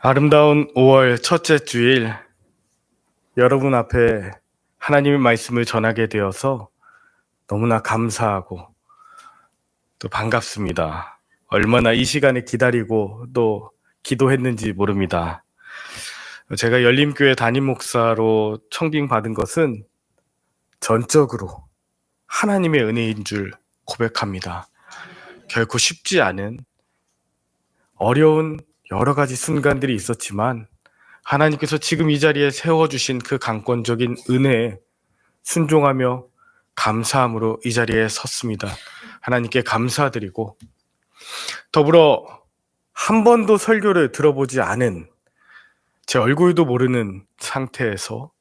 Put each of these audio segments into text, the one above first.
아름다운 5월 첫째 주일, 여러분 앞에 하나님의 말씀을 전하게 되어서 너무나 감사하고 또 반갑습니다. 얼마나 이 시간을 기다리고 또 기도했는지 모릅니다. 제가 열림교회 담임 목사로 청빙받은 것은 전적으로 하나님의 은혜인 줄 고백합니다. 결코 쉽지 않은 어려운 여러 가지 순간들이 있었지만 하나님께서 지금 이 자리에 세워주신 그 강권적인 은혜에 순종하며 감사함으로 이 자리에 섰습니다. 하나님께 감사드리고, 더불어 한 번도 설교를 들어보지 않은, 제 얼굴도 모르는 상태에서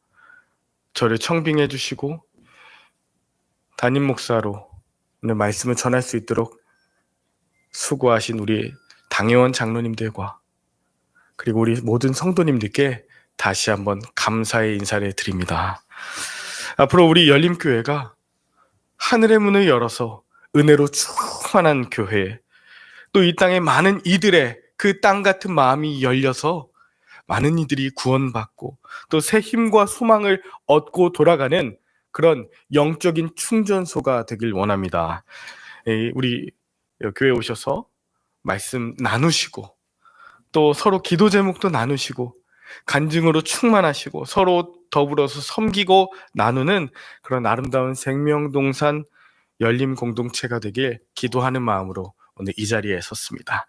저를 청빙해 주시고 담임 목사로 오늘 말씀을 전할 수 있도록 수고하신 우리 당회원 장로님들과 그리고 우리 모든 성도님들께 다시 한번 감사의 인사를 드립니다. 앞으로 우리 열림교회가 하늘의 문을 열어서 은혜로 충만한 교회, 또 이 땅에 많은 이들의 그 땅 같은 마음이 열려서 많은 이들이 구원받고 또 새 힘과 소망을 얻고 돌아가는 그런 영적인 충전소가 되길 원합니다. 우리 교회 오셔서 말씀 나누시고 또 서로 기도 제목도 나누시고 간증으로 충만하시고 서로 더불어서 섬기고 나누는 그런 아름다운 생명동산 열림 공동체가 되길 기도하는 마음으로 오늘 이 자리에 섰습니다.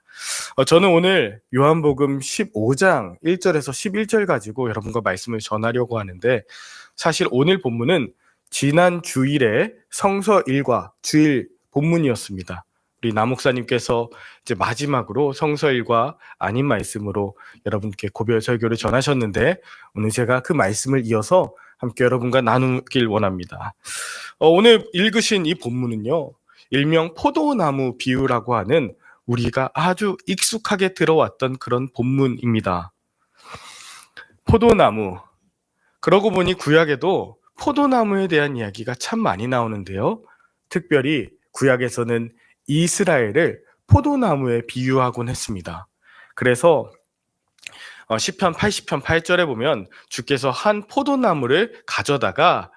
저는 오늘 요한복음 15장 1절에서 11절 가지고 여러분과 말씀을 전하려고 하는데, 사실 오늘 본문은 지난 주일에 성서 일과 주일 본문이었습니다. 우리 남목사님께서 이제 마지막으로 성서일과 아닌 말씀으로 여러분께 고별 설교를 전하셨는데, 오늘 제가 그 말씀을 이어서 함께 여러분과 나누길 원합니다. 오늘 읽으신 이 본문은요, 일명 포도나무 비유라고 하는 우리가 아주 익숙하게 들어왔던 그런 본문입니다. 포도나무, 그러고 보니 구약에도 포도나무에 대한 이야기가 참 많이 나오는데요, 특별히 구약에서는 이스라엘을 포도나무에 비유하곤 했습니다. 그래서 시편 80편 8절에 보면 주께서 한 포도나무를 가져다가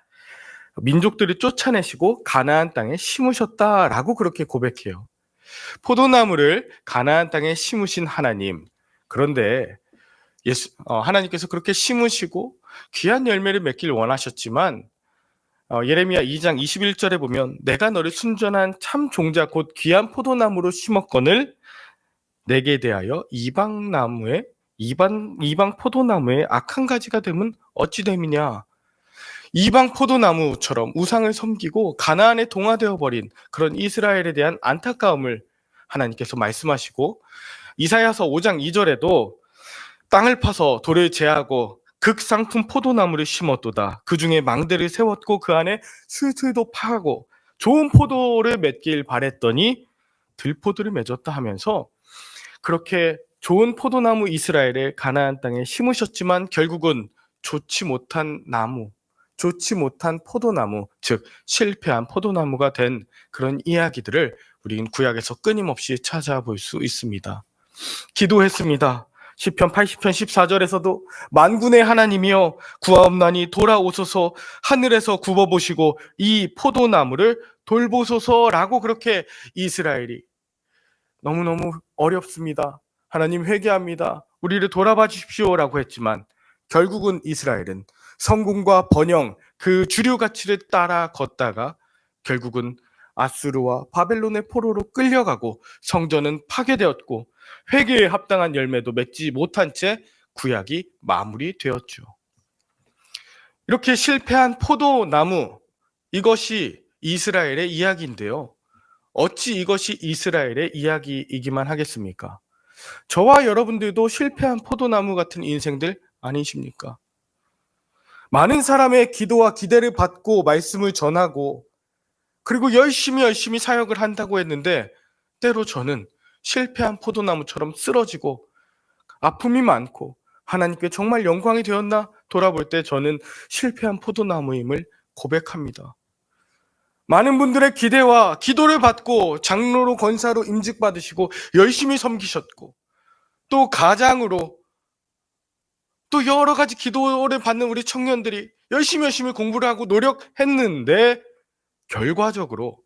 민족들을 쫓아내시고 가나안 땅에 심으셨다라고 그렇게 고백해요. 포도나무를 가나안 땅에 심으신 하나님, 그런데 하나님께서 그렇게 심으시고 귀한 열매를 맺길 원하셨지만 예레미야 2장 21절에 보면 내가 너를 순전한 참 종자 곧 귀한 포도나무로 심었거늘 내게 대하여 이방 포도나무에 악한 가지가 되면 어찌 됨이냐. 이방 포도나무처럼 우상을 섬기고 가나안에 동화되어 버린 그런 이스라엘에 대한 안타까움을 하나님께서 말씀하시고, 이사야서 5장 2절에도 땅을 파서 돌을 제하고 극상품 포도나무를 심었도다. 그 중에 망대를 세웠고 그 안에 슬슬도 파고 좋은 포도를 맺길 바랬더니 들포도를 맺었다 하면서, 그렇게 좋은 포도나무 이스라엘을 가나안 땅에 심으셨지만 결국은 좋지 못한 나무, 좋지 못한 포도나무, 즉 실패한 포도나무가 된 그런 이야기들을 우리는 구약에서 끊임없이 찾아볼 수 있습니다. 기도했습니다. 시편 80편 14절에서도 만군의 하나님이여 구하옵나니 돌아오소서, 하늘에서 굽어보시고 이 포도나무를 돌보소서라고 그렇게 이스라엘이 너무너무 어렵습니다, 하나님 회개합니다, 우리를 돌아봐 주십시오라고 했지만 결국은 이스라엘은 성공과 번영, 그 주류 가치를 따라 걷다가 결국은 아수르와 바벨론의 포로로 끌려가고 성전은 파괴되었고 회개에 합당한 열매도 맺지 못한 채 구약이 마무리되었죠. 이렇게 실패한 포도나무, 이것이 이스라엘의 이야기인데요, 어찌 이것이 이스라엘의 이야기이기만 하겠습니까? 저와 여러분들도 실패한 포도나무 같은 인생들 아니십니까? 많은 사람의 기도와 기대를 받고 말씀을 전하고 그리고 열심히 사역을 한다고 했는데 때로 저는 실패한 포도나무처럼 쓰러지고 아픔이 많고 하나님께 정말 영광이 되었나 돌아볼 때 저는 실패한 포도나무임을 고백합니다. 많은 분들의 기대와 기도를 받고 장로로 권사로 임직받으시고 열심히 섬기셨고 또 가장으로 또 여러 가지 기도를 받는 우리 청년들이 열심히 공부를 하고 노력했는데 결과적으로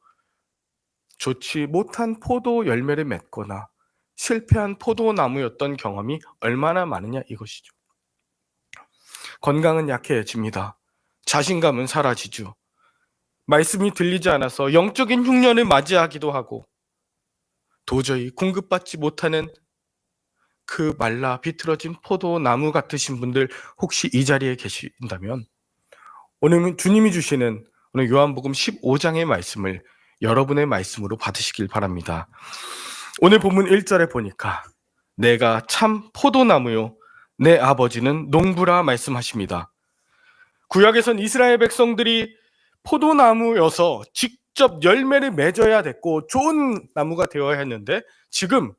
좋지 못한 포도 열매를 맺거나 실패한 포도나무였던 경험이 얼마나 많으냐 이것이죠. 건강은 약해집니다. 자신감은 사라지죠. 말씀이 들리지 않아서 영적인 흉년을 맞이하기도 하고 도저히 공급받지 못하는 그 말라 비틀어진 포도나무 같으신 분들 혹시 이 자리에 계신다면 오늘 주님이 주시는 오늘 요한복음 15장의 말씀을 여러분의 말씀으로 받으시길 바랍니다. 오늘 본문 1절에 보니까 내가 참 포도나무요 내 아버지는 농부라 말씀하십니다. 구약에선 이스라엘 백성들이 포도나무여서 직접 열매를 맺어야 됐고 좋은 나무가 되어야 했는데 지금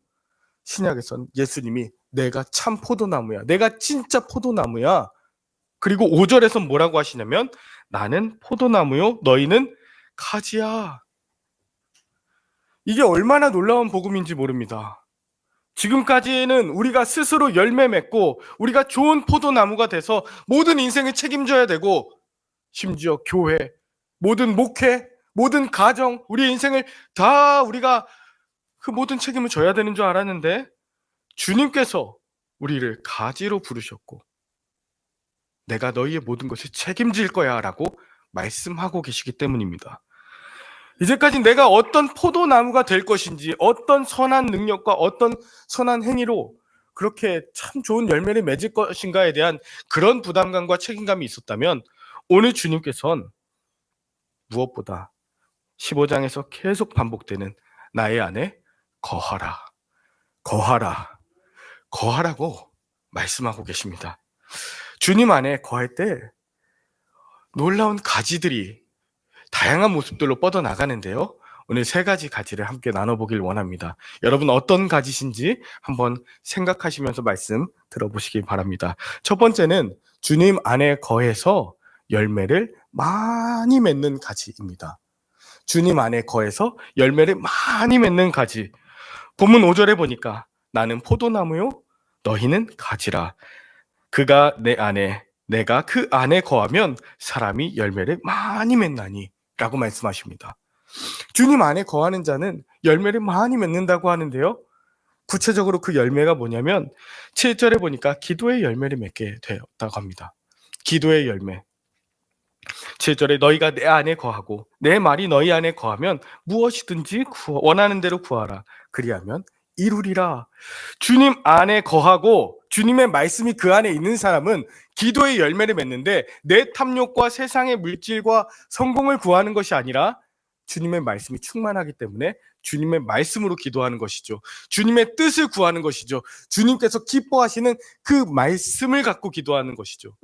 신약에선 예수님이 내가 참 포도나무야, 내가 진짜 포도나무야. 그리고 5절에선 뭐라고 하시냐면 나는 포도나무요 너희는 가지야. 이게 얼마나 놀라운 복음인지 모릅니다. 지금까지는 우리가 스스로 열매 맺고 우리가 좋은 포도나무가 돼서 모든 인생을 책임져야 되고 심지어 교회, 모든 목회, 모든 가정, 우리 인생을 다 우리가 그 모든 책임을 져야 되는 줄 알았는데 주님께서 우리를 가지로 부르셨고 내가 너희의 모든 것을 책임질 거야 라고 말씀하고 계시기 때문입니다. 이제까지 내가 어떤 포도나무가 될 것인지 어떤 선한 능력과 어떤 선한 행위로 그렇게 참 좋은 열매를 맺을 것인가에 대한 그런 부담감과 책임감이 있었다면 오늘 주님께서는 무엇보다 15장에서 계속 반복되는 나의 안에 거하라, 거하라, 거하라고 말씀하고 계십니다. 주님 안에 거할 때 놀라운 가지들이 다양한 모습들로 뻗어나가는데요. 오늘 3가지 가지를 함께 나눠보길 원합니다. 여러분 어떤 가지신지 한번 생각하시면서 말씀 들어보시기 바랍니다. 첫 번째는 주님 안에 거해서 열매를 많이 맺는 가지입니다. 주님 안에 거해서 열매를 많이 맺는 가지. 본문 5절에 보니까 나는 포도나무요 너희는 가지라. 그가 내 안에 내가 그 안에 거하면 사람이 열매를 많이 맺나니 라고 말씀하십니다. 주님 안에 거하는 자는 열매를 많이 맺는다고 하는데요. 구체적으로 그 열매가 뭐냐면 7절에 보니까 기도의 열매를 맺게 되었다고 합니다. 기도의 열매. 7절에 너희가 내 안에 거하고 내 말이 너희 안에 거하면 무엇이든지 원하는 대로 구하라. 그리하면 이루리라. 주님 안에 거하고 주님의 말씀이 그 안에 있는 사람은 기도의 열매를 맺는데 내 탐욕과 세상의 물질과 성공을 구하는 것이 아니라 주님의 말씀이 충만하기 때문에 주님의 말씀으로 기도하는 것이죠. 주님의 뜻을 구하는 것이죠. 주님께서 기뻐하시는 그 말씀을 갖고 기도하는 것이죠.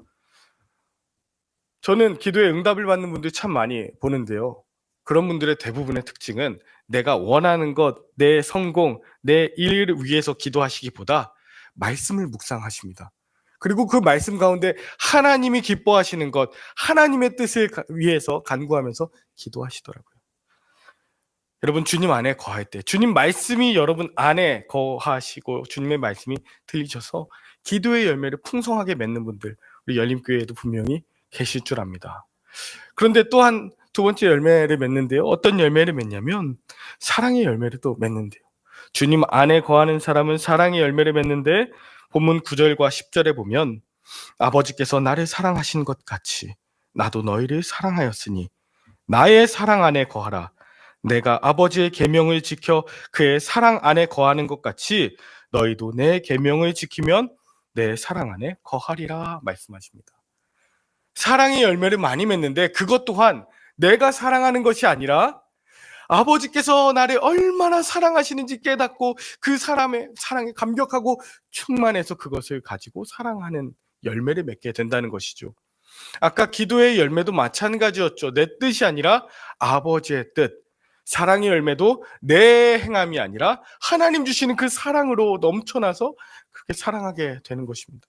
저는 기도에 응답을 받는 분들 참 많이 보는데요. 그런 분들의 대부분의 특징은 내가 원하는 것, 내 성공, 내 일을 위해서 기도하시기보다 말씀을 묵상하십니다. 그리고 그 말씀 가운데 하나님이 기뻐하시는 것, 하나님의 뜻을 위해서 간구하면서 기도하시더라고요. 여러분 주님 안에 거할 때 주님 말씀이 여러분 안에 거하시고 주님의 말씀이 들리셔서 기도의 열매를 풍성하게 맺는 분들 우리 열림교회에도 분명히 계실 줄 압니다. 그런데 또한 두 번째 열매를 맺는데요. 어떤 열매를 맺냐면 사랑의 열매를 또 맺는데요. 주님 안에 거하는 사람은 사랑의 열매를 맺는데 본문 9절과 10절에 보면 아버지께서 나를 사랑하신 것 같이 나도 너희를 사랑하였으니 나의 사랑 안에 거하라. 내가 아버지의 계명을 지켜 그의 사랑 안에 거하는 것 같이 너희도 내 계명을 지키면 내 사랑 안에 거하리라 말씀하십니다. 사랑의 열매를 많이 맺는데 그것 또한 내가 사랑하는 것이 아니라 아버지께서 나를 얼마나 사랑하시는지 깨닫고 그 사람의 사랑에 감격하고 충만해서 그것을 가지고 사랑하는 열매를 맺게 된다는 것이죠. 아까 기도의 열매도 마찬가지였죠. 내 뜻이 아니라 아버지의 뜻. 사랑의 열매도 내 행함이 아니라 하나님 주시는 그 사랑으로 넘쳐나서 그렇게 사랑하게 되는 것입니다.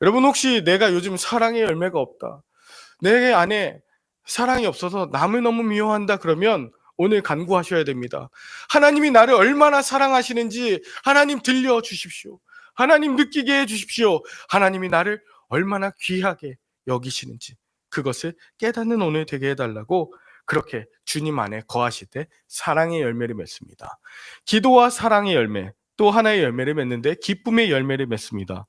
여러분 혹시 내가 요즘 사랑의 열매가 없다, 내 안에 사랑이 없어서 남을 너무 미워한다 그러면 오늘 간구하셔야 됩니다. 하나님이 나를 얼마나 사랑하시는지 하나님 들려주십시오. 하나님 느끼게 해주십시오. 하나님이 나를 얼마나 귀하게 여기시는지 그것을 깨닫는 오늘 되게 해달라고 그렇게 주님 안에 거하실 때 사랑의 열매를 맺습니다. 기도와 사랑의 열매, 또 하나의 열매를 맺는데 기쁨의 열매를 맺습니다.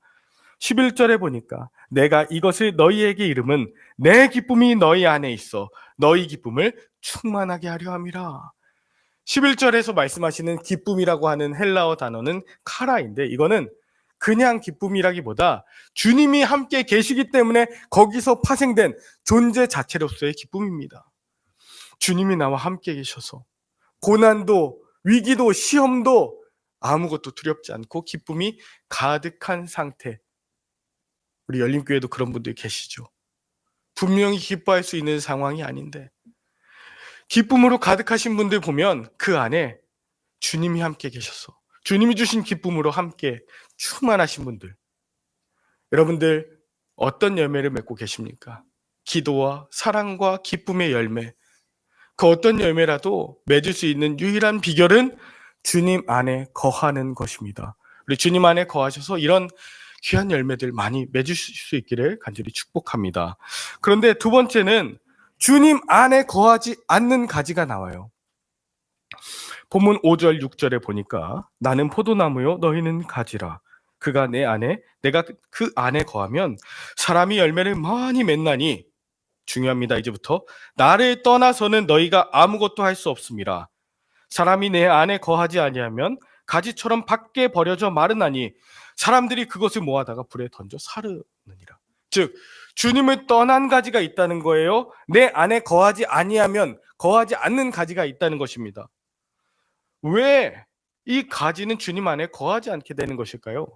11절에 보니까 내가 이것을 너희에게 이름은 내 기쁨이 너희 안에 있어 너희 기쁨을 충만하게 하려 함이라. 11절에서 말씀하시는 기쁨이라고 하는 헬라어 단어는 카라인데, 이거는 그냥 기쁨이라기보다 주님이 함께 계시기 때문에 거기서 파생된 존재 자체로서의 기쁨입니다. 주님이 나와 함께 계셔서 고난도 위기도 시험도 아무것도 두렵지 않고 기쁨이 가득한 상태. 우리 열림교회도 그런 분들이 계시죠. 분명히 기뻐할 수 있는 상황이 아닌데 기쁨으로 가득하신 분들 보면 그 안에 주님이 함께 계셔서 주님이 주신 기쁨으로 함께 충만하신 분들, 여러분들 어떤 열매를 맺고 계십니까? 기도와 사랑과 기쁨의 열매, 그 어떤 열매라도 맺을 수 있는 유일한 비결은 주님 안에 거하는 것입니다. 우리 주님 안에 거하셔서 이런 귀한 열매들 많이 맺으실 수 있기를 간절히 축복합니다. 그런데 두 번째는 주님 안에 거하지 않는 가지가 나와요. 본문 5절 6절에 보니까 나는 포도나무요 너희는 가지라. 그가 내 안에 내가 그 안에 거하면 사람이 열매를 많이 맺나니, 중요합니다. 이제부터 나를 떠나서는 너희가 아무것도 할 수 없습니다. 사람이 내 안에 거하지 아니하면 가지처럼 밖에 버려져 마르나니 사람들이 그것을 모아다가 불에 던져 사르느니라. 즉 주님을 떠난 가지가 있다는 거예요. 내 안에 거하지 아니하면 거하지 않는 가지가 있다는 것입니다. 왜 이 가지는 주님 안에 거하지 않게 되는 것일까요?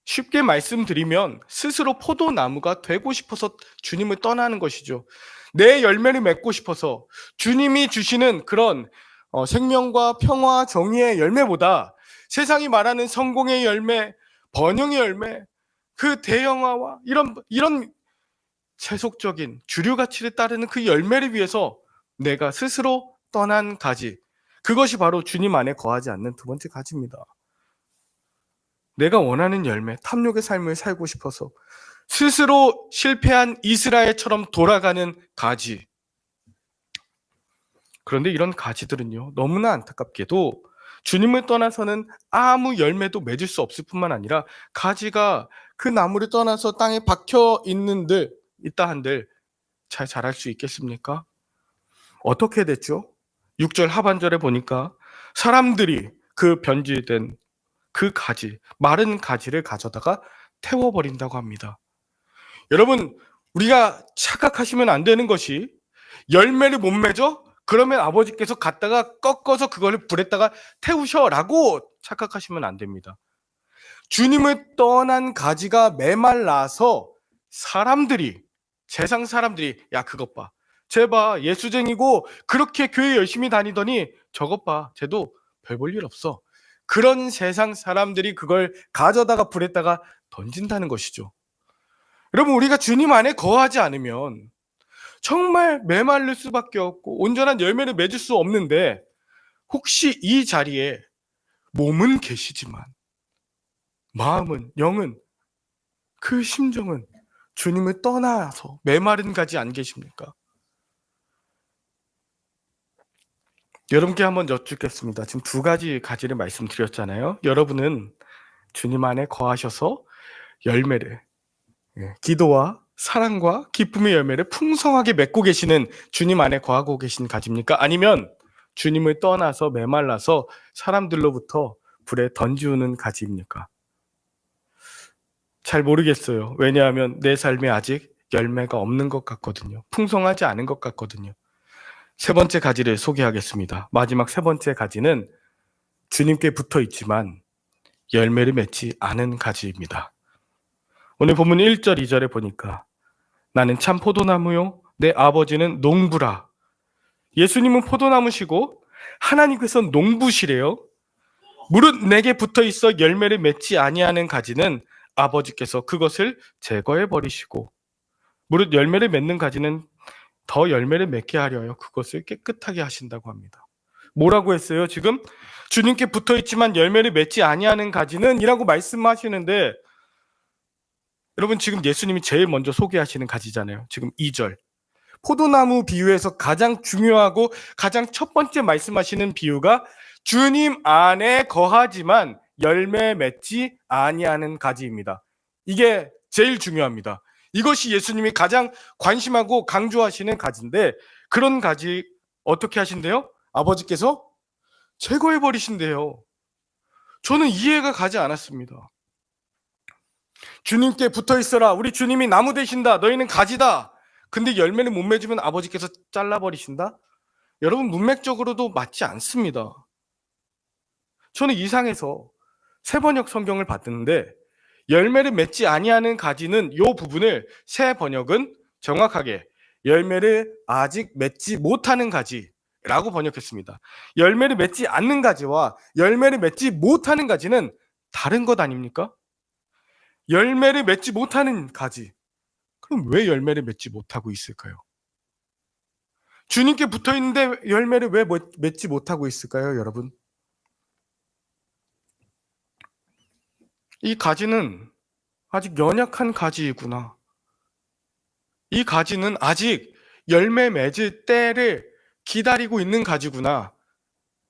쉽게 말씀드리면 스스로 포도나무가 되고 싶어서 주님을 떠나는 것이죠. 내 열매를 맺고 싶어서 주님이 주시는 그런 생명과 평화, 정의의 열매보다 세상이 말하는 성공의 열매, 번영의 열매, 그 대형화와 이런 세속적인 주류 가치를 따르는 그 열매를 위해서 내가 스스로 떠난 가지, 그것이 바로 주님 안에 거하지 않는 두 번째 가지입니다. 내가 원하는 열매, 탐욕의 삶을 살고 싶어서 스스로 실패한 이스라엘처럼 돌아가는 가지. 그런데 이런 가지들은요, 너무나 안타깝게도 주님을 떠나서는 아무 열매도 맺을 수 없을 뿐만 아니라 가지가 그 나무를 떠나서 땅에 박혀 있다 한들 잘 자랄 수 있겠습니까? 어떻게 됐죠? 6절 하반절에 보니까 사람들이 그 변질된 그 가지, 마른 가지를 가져다가 태워버린다고 합니다. 여러분, 우리가 착각하시면 안 되는 것이 열매를 못 맺어? 그러면 아버지께서 갖다가 꺾어서 그걸 불에다가 태우셔라고 착각하시면 안 됩니다. 주님을 떠난 가지가 메말라서 세상 사람들이 야 그것 봐, 쟤 봐 예수쟁이고 그렇게 교회 열심히 다니더니 저것 봐 쟤도 별 볼 일 없어, 그런 세상 사람들이 그걸 가져다가 불에다가 던진다는 것이죠. 여러분, 우리가 주님 안에 거하지 않으면 정말 메말릴 수밖에 없고 온전한 열매를 맺을 수 없는데, 혹시 이 자리에 몸은 계시지만 마음은, 영은, 그 심정은 주님을 떠나서 메마른 가지 안 계십니까? 여러분께 한번 여쭙겠습니다. 지금 두 가지 가지를 말씀드렸잖아요. 여러분은 주님 안에 거하셔서 열매를, 기도와 사랑과 기쁨의 열매를 풍성하게 맺고 계시는 주님 안에 거하고 계신 가지입니까? 아니면 주님을 떠나서 메말라서 사람들로부터 불에 던지우는 가지입니까? 잘 모르겠어요. 왜냐하면 내 삶에 아직 열매가 없는 것 같거든요. 풍성하지 않은 것 같거든요. 세 번째 가지를 소개하겠습니다. 마지막 세 번째 가지는 주님께 붙어 있지만 열매를 맺지 않은 가지입니다. 오늘 본문 1절 2절에 보니까 나는 참 포도나무요 내 아버지는 농부라. 예수님은 포도나무시고 하나님께서 농부시래요. 무릇 내게 붙어 있어 열매를 맺지 아니하는 가지는 아버지께서 그것을 제거해 버리시고 무릇 열매를 맺는 가지는 더 열매를 맺게 하려여 그것을 깨끗하게 하신다고 합니다. 뭐라고 했어요? 지금 주님께 붙어 있지만 열매를 맺지 아니하는 가지는 이라고 말씀하시는데, 여러분 지금 예수님이 제일 먼저 소개하시는 가지잖아요. 지금 2절. 포도나무 비유에서 가장 중요하고 가장 첫 번째 말씀하시는 비유가 주님 안에 거하지만 열매 맺지 아니하는 가지입니다. 이게 제일 중요합니다. 이것이 예수님이 가장 관심하고 강조하시는 가지인데, 그런 가지 어떻게 하신대요? 아버지께서 제거해 버리신대요. 저는 이해가 가지 않았습니다. 주님께 붙어 있어라. 우리 주님이 나무 되신다. 너희는 가지다. 근데 열매를 못 맺으면 아버지께서 잘라버리신다? 여러분, 문맥적으로도 맞지 않습니다. 저는 이상해서 새 번역 성경을 봤는데, 열매를 맺지 아니하는 가지는 이 부분을 새 번역은 정확하게 열매를 아직 맺지 못하는 가지라고 번역했습니다. 열매를 맺지 않는 가지와 열매를 맺지 못하는 가지는 다른 것 아닙니까? 열매를 맺지 못하는 가지. 그럼 왜 열매를 맺지 못하고 있을까요? 주님께 붙어 있는데 열매를 왜 맺지 못하고 있을까요, 여러분? 이 가지는 아직 연약한 가지이구나. 이 가지는 아직 열매 맺을 때를 기다리고 있는 가지구나.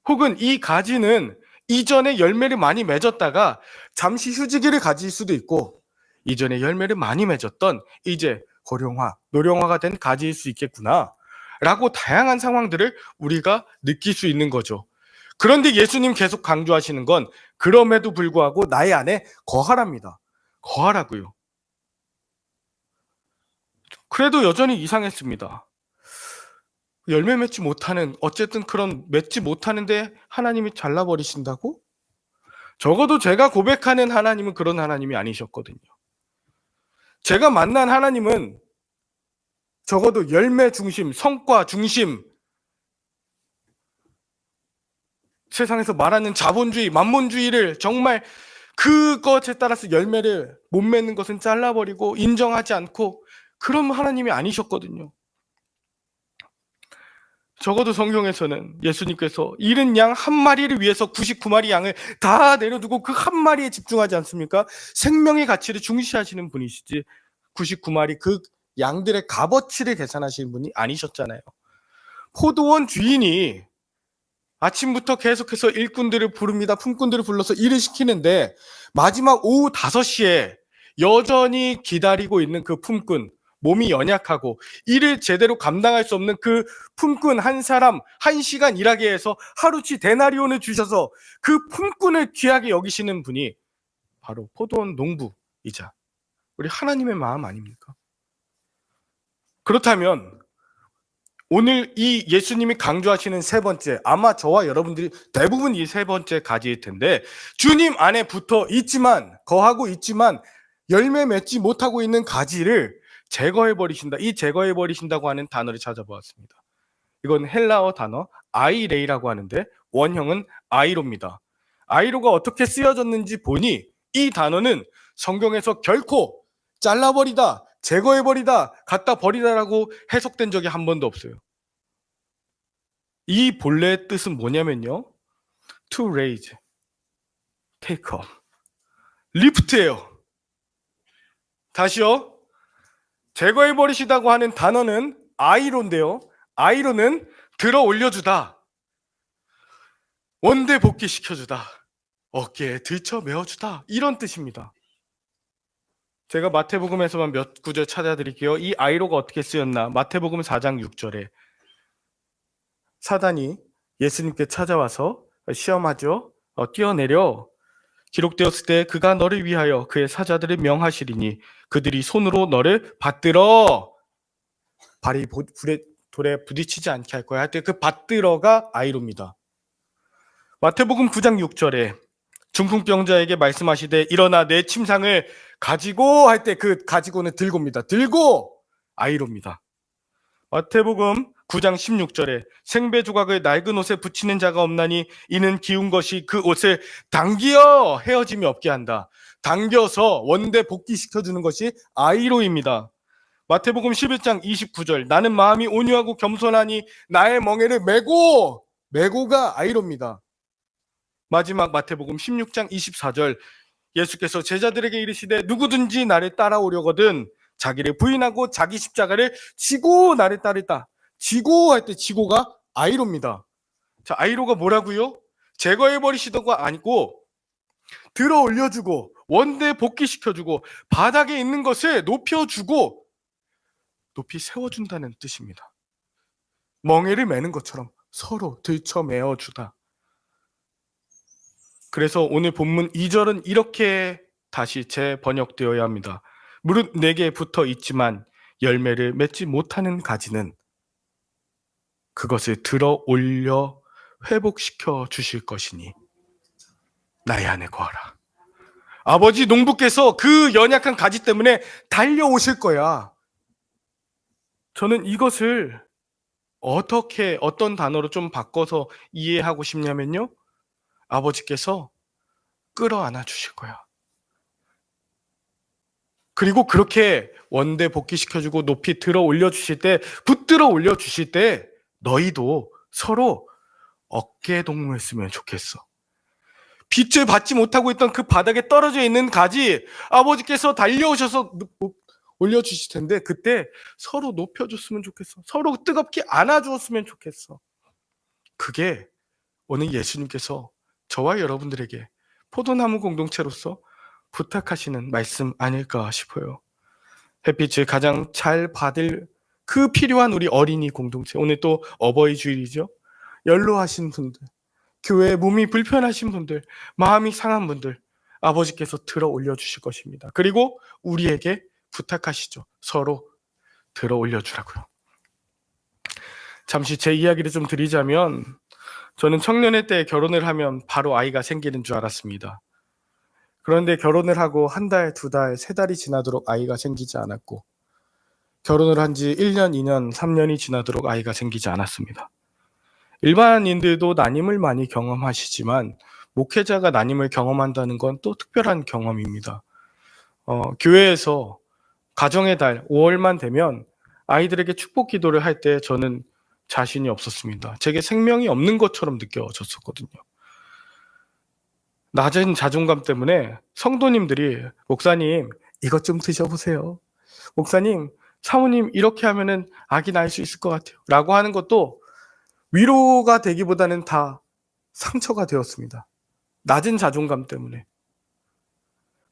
혹은 이 가지는 이전에 열매를 많이 맺었다가 잠시 휴지기를 가질 수도 있고, 이전에 열매를 많이 맺었던 이제 고령화, 노령화가 된 가지일 수 있겠구나 라고 다양한 상황들을 우리가 느낄 수 있는 거죠. 그런데 예수님 계속 강조하시는 건 그럼에도 불구하고 나의 안에 거하랍니다. 거하라고요. 그래도 여전히 이상했습니다. 열매 맺지 못하는, 어쨌든 그런 맺지 못하는데 하나님이 잘라버리신다고? 적어도 제가 고백하는 하나님은 그런 하나님이 아니셨거든요. 제가 만난 하나님은 적어도 열매 중심, 성과 중심, 세상에서 말하는 자본주의, 만몬주의를 정말 그것에 따라서 열매를 못 맺는 것은 잘라버리고 인정하지 않고 그런 하나님이 아니셨거든요. 적어도 성경에서는 예수님께서 잃은 양 한 마리를 위해서 99마리 양을 다 내려두고 그 한 마리에 집중하지 않습니까? 생명의 가치를 중시하시는 분이시지 99마리 그 양들의 값어치를 계산하시는 분이 아니셨잖아요. 포도원 주인이 아침부터 계속해서 일꾼들을 부릅니다. 품꾼들을 불러서 일을 시키는데 마지막 오후 5시에 여전히 기다리고 있는 그 품꾼, 몸이 연약하고 일을 제대로 감당할 수 없는 그 품꾼 한 사람 1시간 일하게 해서 하루치 데나리온을 주셔서 그 품꾼을 귀하게 여기시는 분이 바로 포도원 농부이자 우리 하나님의 마음 아닙니까? 그렇다면 오늘 이 예수님이 강조하시는 세 번째, 아마 저와 여러분들이 대부분 이 세 번째 가지일 텐데, 주님 안에 붙어 있지만, 거하고 있지만 열매 맺지 못하고 있는 가지를 제거해 버리신다. 이 제거해 버리신다고 하는 단어를 찾아보았습니다. 이건 헬라어 단어 아이레이라고 하는데 원형은 아이로입니다. 아이로가 어떻게 쓰여졌는지 보니 이 단어는 성경에서 결코 잘라버리다, 제거해버리다, 갖다 버리다라고 해석된 적이 한 번도 없어요. 이 본래의 뜻은 뭐냐면요, to raise, take up, lift예요. 다시요, 제거해버리시다고 하는 단어는 아이로인데요, 아이로는 들어 올려주다, 원대 복귀시켜주다, 어깨에 들쳐 메어주다, 이런 뜻입니다. 제가 마태복음에서만 몇 구절 찾아드릴게요. 이 아이로가 어떻게 쓰였나? 마태복음 4장 6절에 사단이 예수님께 찾아와서 시험하죠. 뛰어내려 기록되었을 때 그가 너를 위하여 그의 사자들을 명하시리니 그들이 손으로 너를 받들어 발이 돌에 부딪히지 않게 할 거야. 할 때 그 받들어가 아이로입니다. 마태복음 9장 6절에 중풍병자에게 말씀하시되 일어나 내 침상을 가지고 할 때 그 가지고는 들고입니다. 들고 아이로입니다. 마태복음 9장 16절에 생배 조각을 낡은 옷에 붙이는 자가 없나니 이는 기운 것이 그 옷을 당기어 헤어짐이 없게 한다. 당겨서 원대 복귀시켜주는 것이 아이로입니다. 마태복음 11장 29절 나는 마음이 온유하고 겸손하니 나의 멍에를 메고 메고가 아이로입니다. 마지막 마태복음 16장 24절 예수께서 제자들에게 이르시되 누구든지 나를 따라오려거든 자기를 부인하고 자기 십자가를 지고 나를 따르다. 지고 할 때 지고가 아이로입니다. 자, 아이로가 뭐라고요? 제거해버리시던가 아니고 들어 올려주고 원대 복귀시켜주고 바닥에 있는 것을 높여주고 높이 세워준다는 뜻입니다. 멍에를 매는 것처럼 서로 들쳐매어주다. 그래서 오늘 본문 2절은 이렇게 다시 재번역되어야 합니다. 무릇 내게 붙어 있지만 열매를 맺지 못하는 가지는 그것을 들어 올려 회복시켜 주실 것이니 나의 안에 거하라. 아버지 농부께서 그 연약한 가지 때문에 달려오실 거야. 저는 이것을 어떤 단어로 좀 바꿔서 이해하고 싶냐면요. 아버지께서 끌어안아 주실 거야. 그리고 그렇게 원대 복귀시켜주고 높이 들어 올려주실 때, 붙들어 올려주실 때 너희도 서로 어깨 동무했으면 좋겠어. 빛을 받지 못하고 있던 그 바닥에 떨어져 있는 가지 아버지께서 달려오셔서 올려주실 텐데 그때 서로 높여줬으면 좋겠어. 서로 뜨겁게 안아주었으면 좋겠어. 그게 오늘 예수님께서 저와 여러분들에게 포도나무 공동체로서 부탁하시는 말씀 아닐까 싶어요. 햇빛을 가장 잘 받을 그 필요한 우리 어린이 공동체. 오늘 또 어버이 주일이죠. 연로하신 분들, 교회에 몸이 불편하신 분들, 마음이 상한 분들 아버지께서 들어 올려주실 것입니다. 그리고 우리에게 부탁하시죠. 서로 들어 올려주라고요. 잠시 제 이야기를 좀 드리자면 저는 청년의 때 결혼을 하면 바로 아이가 생기는 줄 알았습니다. 그런데 결혼을 하고 한 달, 두 달, 세 달이 지나도록 아이가 생기지 않았고 결혼을 한 지 1년, 2년, 3년이 지나도록 아이가 생기지 않았습니다. 일반인들도 난임을 많이 경험하시지만 목회자가 난임을 경험한다는 건 또 특별한 경험입니다. 교회에서 가정의 달 5월만 되면 아이들에게 축복 기도를 할 때 저는 자신이 없었습니다. 제게 생명이 없는 것처럼 느껴졌었거든요. 낮은 자존감 때문에 성도님들이 목사님 이것 좀 드셔보세요. 목사님 사모님 이렇게 하면은 아기 낳을 수 있을 것 같아요. 라고 하는 것도 위로가 되기보다는 다 상처가 되었습니다. 낮은 자존감 때문에.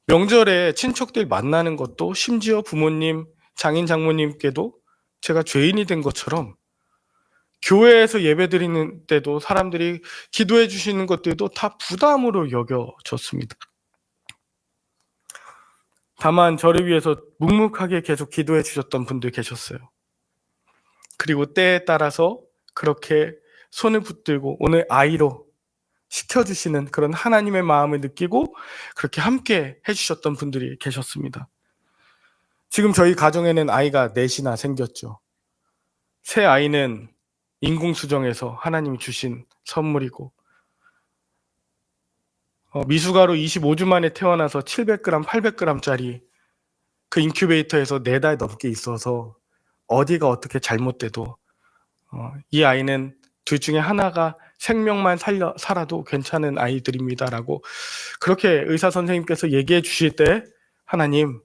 명절에 친척들 만나는 것도 심지어 부모님, 장인 장모님께도 제가 죄인이 된 것처럼 교회에서 예배드리는 때도 사람들이 기도해 주시는 것들도 다 부담으로 여겨졌습니다. 다만 저를 위해서 묵묵하게 계속 기도해 주셨던 분들 계셨어요. 그리고 때에 따라서 그렇게 손을 붙들고 오늘 아이로 시켜주시는 그런 하나님의 마음을 느끼고 그렇게 함께 해주셨던 분들이 계셨습니다. 지금 저희 가정에는 아이가 넷이나 생겼죠. 새 아이는 인공수정에서 하나님이 주신 선물이고 미숙아로 25주 만에 태어나서 700g, 800g짜리 그 인큐베이터에서 4달 넘게 있어서 어디가 어떻게 잘못돼도 이 아이는 둘 중에 하나가 생명만 살아도 괜찮은 아이들입니다라고 그렇게 의사 선생님께서 얘기해 주실 때 하나님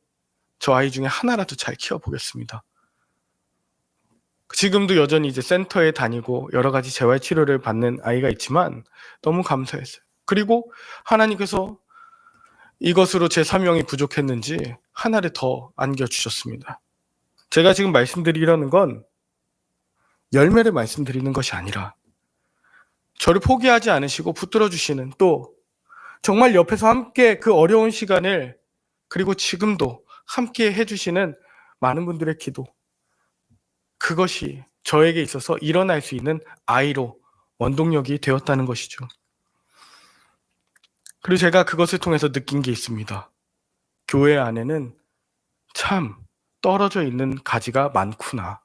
저 아이 중에 하나라도 잘 키워보겠습니다. 지금도 여전히 이제 센터에 다니고 여러 가지 재활 치료를 받는 아이가 있지만 너무 감사했어요. 그리고 하나님께서 이것으로 제 사명이 부족했는지 하나를 더 안겨주셨습니다. 제가 지금 말씀드리려는 건 열매를 말씀드리는 것이 아니라 저를 포기하지 않으시고 붙들어 주시는 또 정말 옆에서 함께 그 어려운 시간을 그리고 지금도 함께 해주시는 많은 분들의 기도 그것이 저에게 있어서 일어날 수 있는 아이로 원동력이 되었다는 것이죠. 그리고 제가 그것을 통해서 느낀 게 있습니다. 교회 안에는 참 떨어져 있는 가지가 많구나.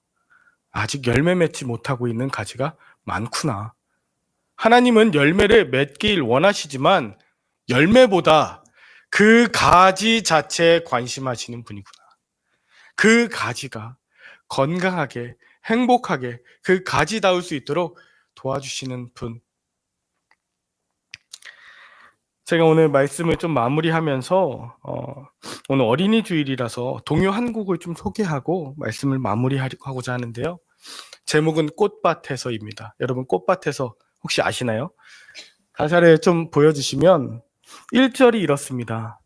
아직 열매 맺지 못하고 있는 가지가 많구나. 하나님은 열매를 맺길 원하시지만 열매보다 그 가지 자체에 관심하시는 분이구나. 그 가지가 건강하게 행복하게 그 가지 닿을 수 있도록 도와주시는 분. 제가 오늘 말씀을 좀 마무리하면서 오늘 어린이 주일이라서 동요 한 곡을 좀 소개하고 말씀을 마무리하고자 하는데요. 제목은 꽃밭에서입니다. 여러분 꽃밭에서 혹시 아시나요? 가사를 좀 보여주시면 1절이 이렇습니다.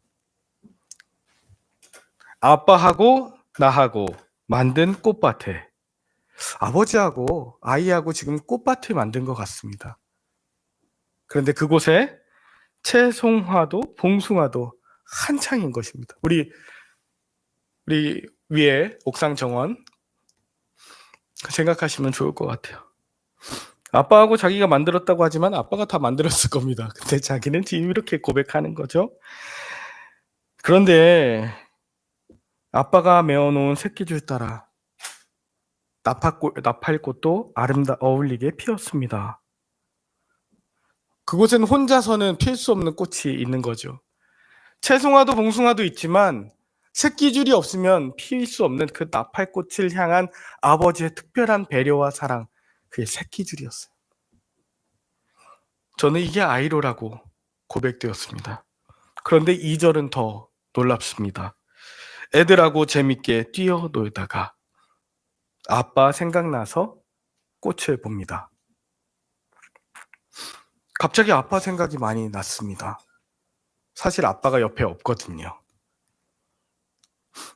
아빠하고 나하고 만든 꽃밭에, 아버지하고 아이하고 지금 꽃밭을 만든 것 같습니다. 그런데 그곳에 채송화도 봉숭아도 한창인 것입니다. 우리 위에 옥상 정원 생각하시면 좋을 것 같아요. 아빠하고 자기가 만들었다고 하지만 아빠가 다 만들었을 겁니다. 근데 자기는 지금 이렇게 고백하는 거죠. 그런데 아빠가 메어놓은 새끼줄 따라 나팔꽃도 어울리게 피었습니다. 그곳엔 혼자서는 필 수 없는 꽃이 있는 거죠. 채송화도 봉숭아도 있지만 새끼줄이 없으면 피울 수 없는 그 나팔꽃을 향한 아버지의 특별한 배려와 사랑, 그게 새끼줄이었어요. 저는 이게 아이로라고 고백되었습니다. 그런데 2절은 더 놀랍습니다. 애들하고 재밌게 뛰어놀다가 아빠 생각나서 꽃을 봅니다. 갑자기 아빠 생각이 많이 났습니다. 사실 아빠가 옆에 없거든요.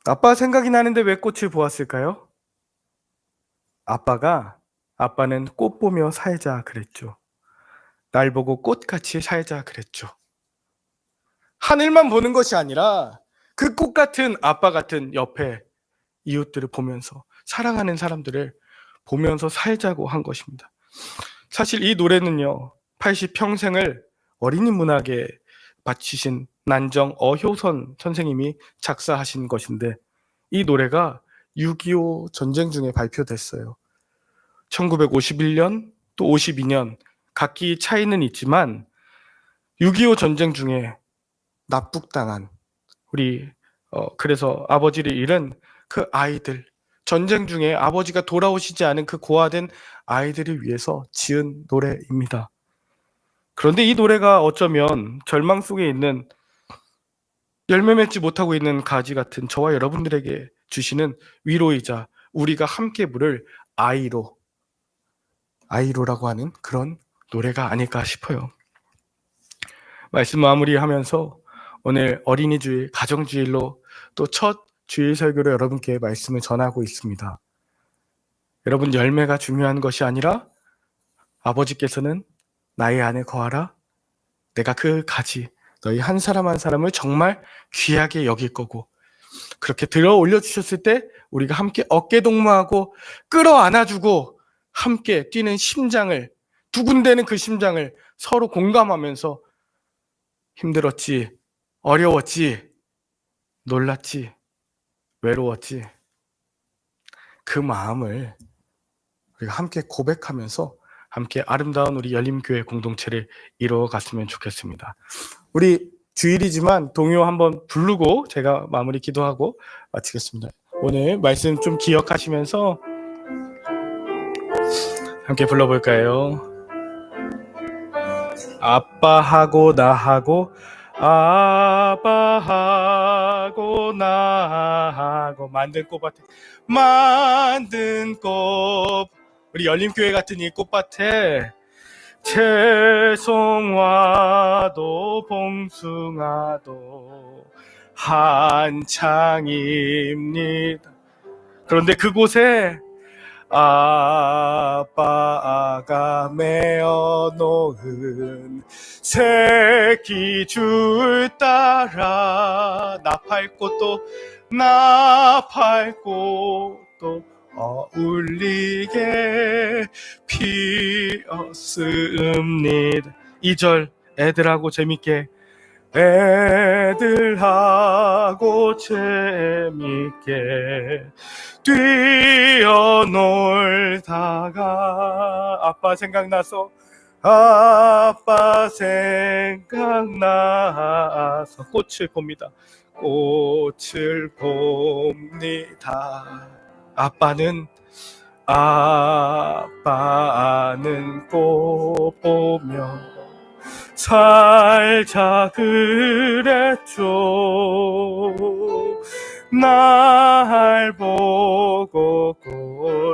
아빠 생각이 나는데 왜 꽃을 보았을까요? 아빠는 꽃 보며 살자 그랬죠. 날 보고 꽃같이 살자 그랬죠. 하늘만 보는 것이 아니라 그 꽃 같은 아빠 같은 옆에 이웃들을 보면서 사랑하는 사람들을 보면서 살자고 한 것입니다. 사실 이 노래는요, 80평생을 어린이 문학에 바치신 난정 어효선 선생님이 작사하신 것인데 이 노래가 6.25 전쟁 중에 발표됐어요. 1951년 또 52년 각기 차이는 있지만 6.25 전쟁 중에 납북당한 그래서 아버지를 잃은 그 아이들, 전쟁 중에 아버지가 돌아오시지 않은 그 고아된 아이들을 위해서 지은 노래입니다. 그런데 이 노래가 어쩌면 절망 속에 있는, 열매 맺지 못하고 있는 가지 같은 저와 여러분들에게 주시는 위로이자 우리가 함께 부를 아이로라고 하는 그런 노래가 아닐까 싶어요. 말씀 마무리하면서 오늘 어린이 주일, 가정주일로 또 첫 주일 설교로 여러분께 말씀을 전하고 있습니다. 여러분, 열매가 중요한 것이 아니라 아버지께서는 나의 안에 거하라, 내가 그 가지 너희 한 사람 한 사람을 정말 귀하게 여길 거고, 그렇게 들어 올려주셨을 때 우리가 함께 어깨동무하고 끌어안아주고 함께 뛰는 심장을, 두근대는 그 심장을 서로 공감하면서 힘들었지, 어려웠지, 놀랐지, 외로웠지, 그 마음을 우리가 함께 고백하면서 함께 아름다운 우리 열림교회 공동체를 이루어갔으면 좋겠습니다. 우리 주일이지만 동요 한번 부르고 제가 마무리 기도하고 마치겠습니다. 오늘 말씀 좀 기억하시면서 함께 불러볼까요? 아빠하고 나하고 아빠하고 나하고 만든 꽃밭에, 만든 꽃, 우리 열림교회 같은 이 꽃밭에 채송화도 봉숭아도 한창입니다. 그런데 그곳에 아빠가 메어놓은 새끼줄 따라 나팔꽃도 어울리게 피었습니다. 2절, 애들하고 재밌게 뛰어놀다가 아빠 생각나서 꽃을 봅니다. 꽃을 봅니다. 아빠는 아빠는 꽃 보며 살자 그랬죠. 날 보고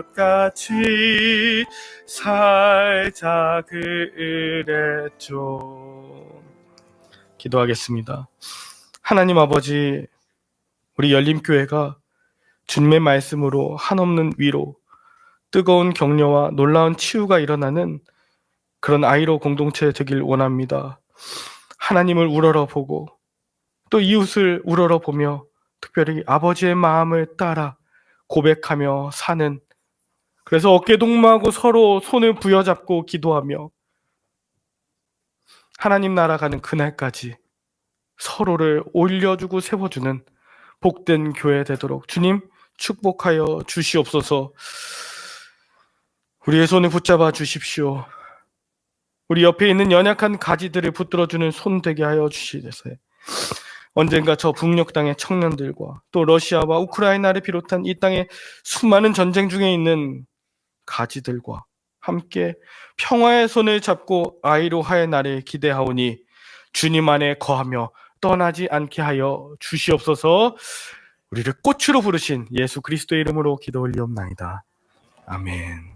꽃같이 살자 그랬죠. 기도하겠습니다. 하나님 아버지, 우리 열림교회가 주님의 말씀으로 한없는 위로, 뜨거운 격려와 놀라운 치유가 일어나는 그런 아이로 공동체 되길 원합니다. 하나님을 우러러보고 또 이웃을 우러러보며 특별히 아버지의 마음을 따라 고백하며 사는, 그래서 어깨동무하고 서로 손을 부여잡고 기도하며 하나님 나라 가는 그날까지 서로를 올려주고 세워주는 복된 교회 되도록 주님 축복하여 주시옵소서. 우리의 손을 붙잡아 주십시오. 우리 옆에 있는 연약한 가지들을 붙들어주는 손 되게 하여 주시옵소서. 언젠가 저 북녘 땅의 청년들과 또 러시아와 우크라이나를 비롯한 이 땅의 수많은 전쟁 중에 있는 가지들과 함께 평화의 손을 잡고 아이로하의 날을 기대하오니 주님 안에 거하며 떠나지 않게 하여 주시옵소서. 우리를 꽃으로 부르신 예수 그리스도의 이름으로 기도 올리옵나이다. 아멘.